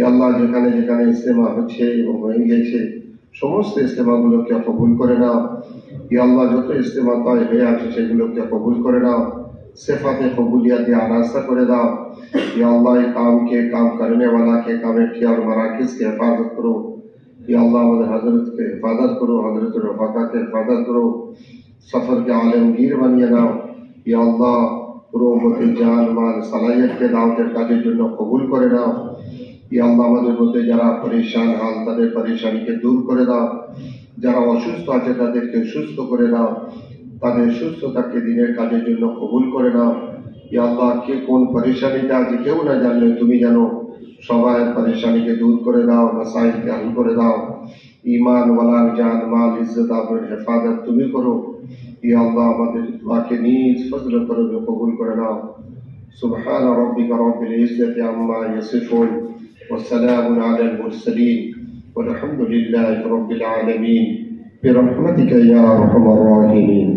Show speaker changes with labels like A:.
A: ইয়া আল্লাহ যেখানে যেখানে ইজতেমা হচ্ছে এবং হয়ে গেছে সমস্ত ইজতেমাগুলোকে কবুল করে নাও। ইয়া আল্লাহ যত ইজতেমা তয় হয়ে আছে সেগুলোকে কবুল করে নাও, सिफात कबूलियत आरास्ता कर दाओ। या अल्लाह काम के काम करने वाला के कमेटी और मराकिज की हिफाजत करो। या अल्लाह हजरत के हिफाजत करो, हजरत रफ़ाका के हिफाजत करो, सफ़र के आलमगीर बनिए नाओ। या अल्लाह पुरोमती जान माल सलाहियत के दावतेर काजेर जन्य कबूल करे नाओ। या अल्लाह आमादेर मध्य जारा परेशान हाल तादेर परेशानीके दूर करे दाओ, যারা অসুস্থ আছে তাদেরকে সুস্থ করে দাও, তাদের সুস্থতাকে দিনের কাজের জন্য কবুল করে নাও। ইয়া আল্লাহ কে কোন পরেশানিতে আছে কেউ না জানলে তুমি জানো, সবাই পরেশানিকে দূর করে দাও, মাসাইলকে হল করে দাও। ঈমান ওয়ালার জান মাল ইজ্জত আবরুর হেফাজত তুমি করো। ইয়া আল্লাহ আমাদের দোয়াকে নিজ ফজল করে কবুল করে নাও। সুবহান রাব্বিকা রাব্বিল ইজ্জতি আম্মা ইয়াসিফুন ওয়া সালামুন আলাল মুরসালিন والحمد لله رب العالمين برحمتك يا أرحم الراحمين।